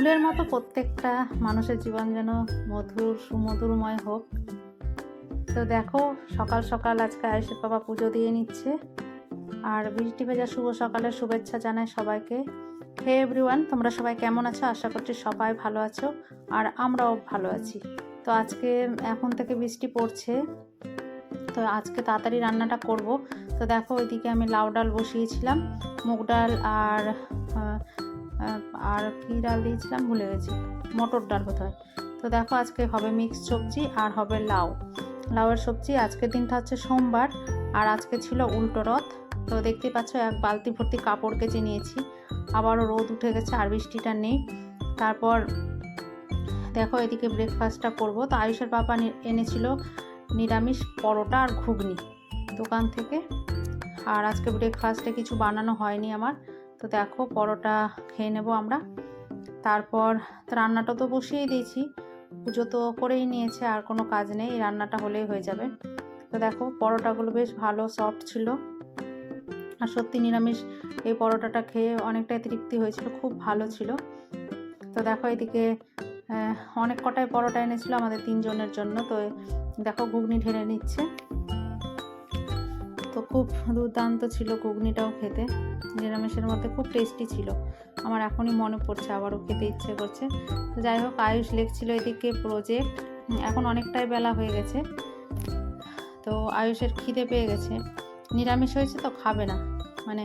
ফুলের মতো প্রত্যেকটা মানুষের জীবন যেন মধুর সুমধুরময় হোক। তো দেখো সকাল সকাল আজকে আয়ুষের বাবা পুজো দিয়ে নিচ্ছে, আর বৃষ্টি ভেজা শুভ সকালের শুভেচ্ছা জানাই সবাইকে। হে এভরিওয়ান, তোমরা সবাই কেমন আছো? আশা করছি সবাই ভালো আছো, আর আমরাও ভালো আছি। তো আজকে এখন থেকে বৃষ্টি পড়ছে, তো আজকে তাড়াতাড়ি রান্নাটা করব। তো দেখো ওইদিকে আমি লাউ ডাল বসিয়েছিলাম, মুগ ডাল আর কী ডাল দিয়েছিলাম ভুলে গেছি, মটর ডাল হতে হয়। তো দেখো আজকে হবে মিক্স সবজি আর হবে লাউয়ের সবজি। আজকের দিনটা হচ্ছে সোমবার, আর আজকে ছিল উল্টো রথ। তো দেখতে পাচ্ছ এক বালতি ভর্তি কাপড় কেচে নিয়েছি, আবারও রোদ উঠে গেছে আর বৃষ্টিটা নেই। তারপর দেখো এদিকে ব্রেকফাস্টটা করব। তো আয়ুষের বাবা এনেছিল নিরামিষ পরোটা আর ঘুগনি দোকান থেকে, আর আজকে ব্রেকফাস্টে কিছু বানানো হয়নি আমার। তো দেখো পরোটা খেয়ে নেব আমরা। তারপর রান্নাটা তো বসিয়ে দিয়েছি, পুজো তো করেই নিয়েছে, আর কোনো কাজ নেই, এই রান্নাটা হলেই হয়ে যাবে। তো দেখো পরোটাগুলো বেশ ভালো সফট ছিল, আর সত্যি নিরামিষ এই পরোটাটা খেয়ে অনেকটাই তৃপ্তি হয়েছিল, খুব ভালো ছিল। তো দেখো এদিকে অনেক কটাই পরোটা এনেছিল আমাদের 3 জনের জন্য। তো দেখো ঘুগনি ঢেলে নিচ্ছে, তো খুব দুর্দান্ত ছিল ঘুগনিটাও খেতে, নিরামিষের মধ্যে খুব টেস্টি ছিল। আমার এখনই মনে পড়ছে, আবারও খেতে ইচ্ছে করছে। তো যাই হোক, আয়ুষ লিখছিল এদিকে প্রজেক্ট, এখন অনেকটাই বেলা হয়ে গেছে। তো আয়ুষের খিদে পেয়ে গেছে, নিরামিষ হয়েছে তো খাবে না, মানে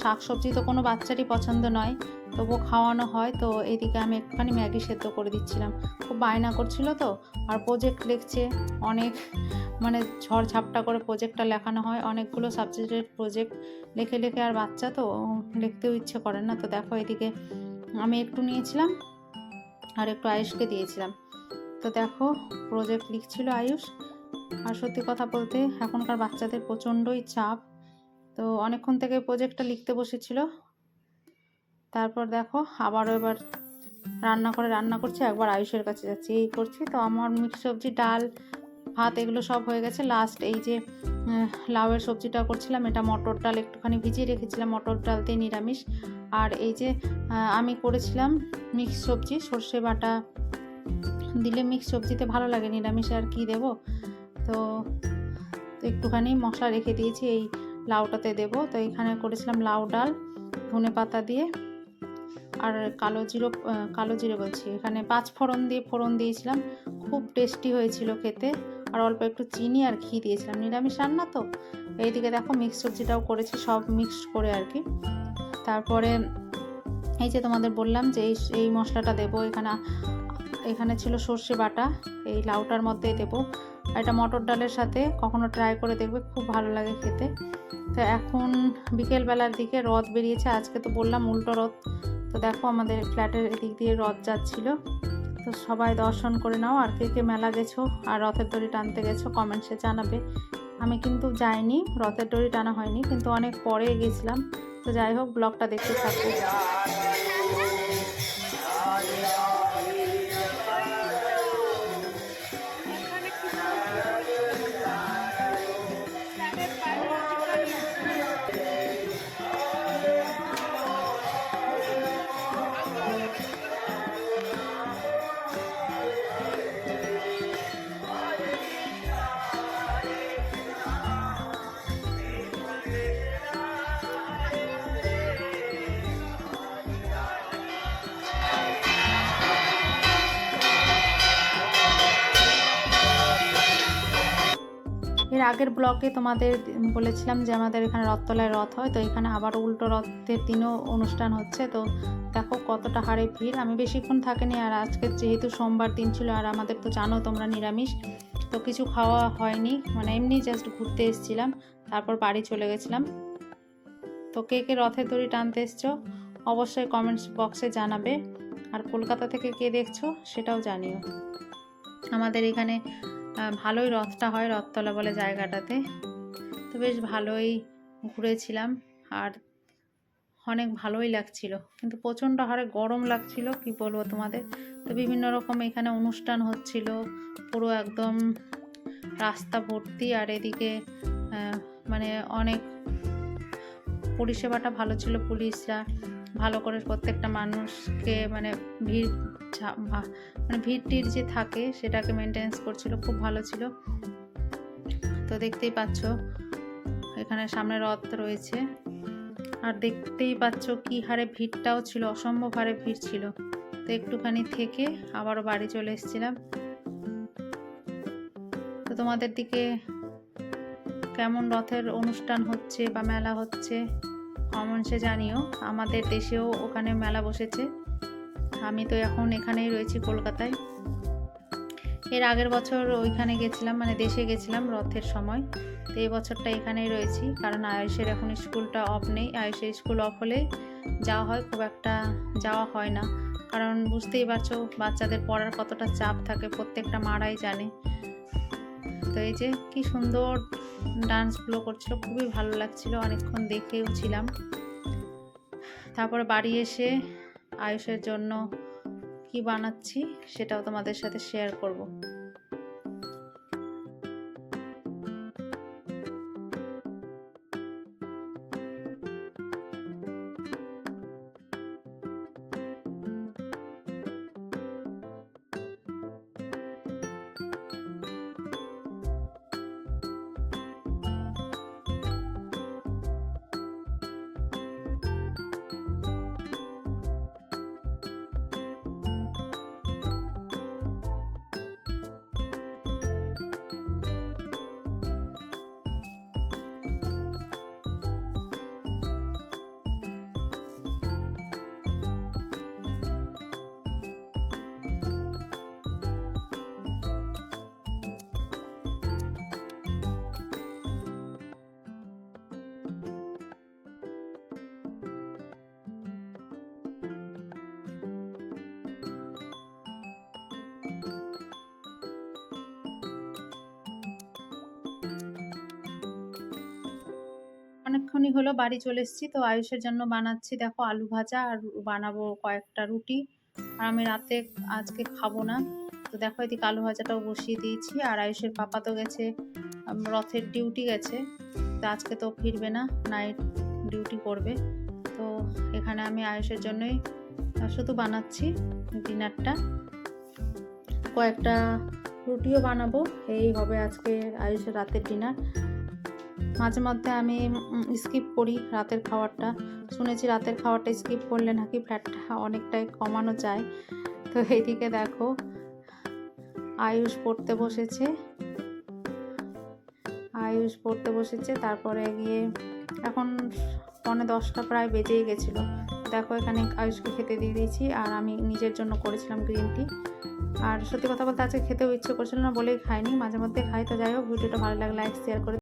শাক সবজি তো কোনো বাচ্চারই পছন্দ নয়, তবুও খাওয়ানো হয়। তো এইদিকে আমি একটুখানি ম্যাগি সেদ্ধ করে দিচ্ছিলাম, খুব বায়না করছিল তো। আর প্রজেক্ট লিখছে অনেক, মানে ঝড়ঝাপটা করে প্রজেক্টটা লেখানো হয়, অনেকগুলো সাবজেক্টের প্রজেক্ট লিখে লিখে, আর বাচ্চা তো লিখতেও ইচ্ছে করে না। তো দেখো এদিকে আমি একটু নিয়েছিলাম আর একটু আয়ুষকে দিয়েছিলাম। তো দেখো প্রজেক্ট লিখছিল আয়ুষ, আর সত্যি কথা বলতে এখনকার বাচ্চাদের প্রচণ্ডই চাপ, তো অনেকক্ষণ থেকে প্রজেক্টটা লিখতে বসেছিল। তারপর দেখো আবারও এবার রান্না করছি, একবার আয়ুষের কাছে যাচ্ছি, এই করছি। তো আমার মিক্স সবজি ডাল ভাত এগুলো সব হয়ে গেছে। লাস্ট এই যে লাউয়ের সবজিটা করছিলাম, এটা মটর ডাল একটুখানি ভিজিয়ে রেখেছিলাম, মটর ডাল দিয়ে নিরামিষ। আর এই যে আমি করেছিলাম মিক্স সবজি, সর্ষে বাটা দিলে মিক্স সবজিতে ভালো লাগে, নিরামিষে আর কি দেব। তো একটুখানি মশলা রেখে দিয়েছি, এই লাউটাতে দেব। তো এখানে করেছিলাম লাউ ডাল ধনে পাতা দিয়ে, আর কালো জিরে বলছি, এখানে 5 ফোড়ন দিয়ে ফোড়ন দিয়েছিলাম, খুব টেস্টি হয়েছিল খেতে। আর অল্প একটু চিনি আর ঘি দিয়েছিলাম, নিরামিষ রান্না তো। এইদিকে দেখো মিক্স সবজিটাও করেছি, সব মিক্সড করে আর কি। তারপরে এই যে তোমাদের বললাম যে এই মশলাটা দেবো, এখানে ছিল সর্ষে বাটা, এই লাউটার মধ্যে দেবো। আর এটা মটর ডালের সাথে কখনো ট্রাই করে দেখবে, খুব ভালো লাগে খেতে। তো এখন বিকেলবেলার দিকে রথ বেরিয়েছে, আজকে তো বললাম উল্টো রথ। তো দেখো আমাদের ফ্ল্যাটের এদিক দিয়ে রথ যাচ্ছিল, তো সবাই দর্শন করে নাও। আর কে কে মেলা গেছো আর রথের দড়ি টানতে গেছো কমেন্টসে জানাবে। আমি কিন্তু যাইনি, রথের দড়ি টানা হয়নি, কিন্তু অনেক পরে গেছিলাম। তো যাই হোক, ব্লগটা দেখতে থাকো। এর আগের ব্লগে তোমাদের বলেছিলাম যে আমাদের এখানে রথতলায় রথ হয়, তো এখানে আবার উল্টো রথের দিনও অনুষ্ঠান হচ্ছে। তো দেখো কতটা হারে ভিড়, আমি বেশিক্ষণ থাকিনি, আর আজকে যেহেতু সোমবার দিন ছিল, আর আমাদের তো জানো তোমরা নিরামিষ, তো কিছু খাওয়া হয়নি, মানে এমনি জাস্ট ঘুরতে এসেছিলাম, তারপর বাড়ি চলে গেছিলাম। তো কে কে রথের দড়ি টানতে এসছো অবশ্যই কমেন্টস বক্সে জানাবে, আর কলকাতা থেকে কে দেখছো সেটাও জানিও। আমাদের এখানে ভালোই রথটা হয়, রথতলা বলে জায়গাটাতে। তো বেশ ভালোই ঘুরেছিলাম, আর অনেক ভালোই লাগছিল, কিন্তু প্রচণ্ড হারে গরম লাগছিল, কি বলবো তোমাদের। তো বিভিন্ন রকম এখানে অনুষ্ঠান হচ্ছিল, পুরো একদম রাস্তা ভর্তি, আর এদিকে মানে অনেক পরিষেবাটা ভালো ছিল, পুলিশরা ভালো করে প্রত্যেকটা মানুষকে মানে ভিড় মানে ভিড় যে থাকে সেটাকে মেনটেন্স করছিল, খুব ভালো ছিল। তো দেখতেই পাচ্ছ এখানে সামনে রথ রয়েছে, আর দেখতেই পাচ্ছ কি হারে ভিড়টাও ছিল, অসম্ভব হারে ভিড় ছিল। তো একটুখানি থেকে আবারও বাড়ি চলে এসেছিলাম। তো তোমাদের দিকে কেমন রথের অনুষ্ঠান হচ্ছে বা মেলা হচ্ছে কমেন্টসে জানিও। আমাদের দেশেও ওখানে মেলা বসেছে, আমি তো এখন এখানেই রয়েছি কলকাতায়। এর আগের বছর ওইখানে গেছিলাম, মানে দেশে গেছিলাম রথের সময়। তো এই বছরটা এখানেই রয়েছি, কারণ আয়ুষের এখন স্কুলটা অফ নেই। আয়ুষের স্কুল অফ হলেই যাওয়া হয়, খুব একটা যাওয়া হয় না, কারণ বুঝতেই পারছো বাচ্চাদের পড়ার কতটা চাপ থাকে, প্রত্যেকটা মারাই জানে। তো এই যে কি সুন্দর ডান্সগুলো করছিল, খুবই ভালো লাগছিল, অনেকক্ষণ দেখেও ছিলাম। তারপরে বাড়ি এসে আয়ুষের জন্য কি বানাচ্ছি সেটাও তোমাদের সাথে শেয়ার করব। অনেকক্ষণই হলো বাড়ি চলে এসেছি। তো আয়ুষের জন্য বানাচ্ছি দেখো আলু ভাজা, আর বানাবো কয়েকটা রুটি। আর আমি রাতে আজকে খাবো না। তো দেখো এদিকে আলু ভাজাটাও বসিয়ে দিয়েছি। আর আয়ুষের পাপা তো গেছে রথের ডিউটি গেছে, তো আজকে তো ফিরবে না, নাইট ডিউটি করবে। তো এখানে আমি আয়ুষের জন্যই শুধু বানাচ্ছি ডিনারটা, কয়েকটা রুটিও বানাবো। এই হবে আজকে আয়ুষের রাতের ডিনার। মাঝে মধ্যে আমি স্কিপ করি রাতের খাবারটা, শুনেছি রাতের খাবারটা স্কিপ করলে নাকি ফ্যাটটা অনেকটাই কমানো যায়। তো এইদিকে দেখো আয়ুষ পড়তে বসেছে, তারপরে গিয়ে এখন 9:45 প্রায় বেজেই গেছিলো। দেখো এখানে আয়ুষকে খেতে দিয়ে দিয়েছি, আর আমি নিজের জন্য করেছিলাম গ্রিন টি। আর সত্যি কথা বলতে আজকে খেতেও ইচ্ছে করছিল না বলেই খাইনি, মাঝে মধ্যে খাই। তো যাই হোক, ভিডিওটা ভালো লাগলে লাইক শেয়ার করে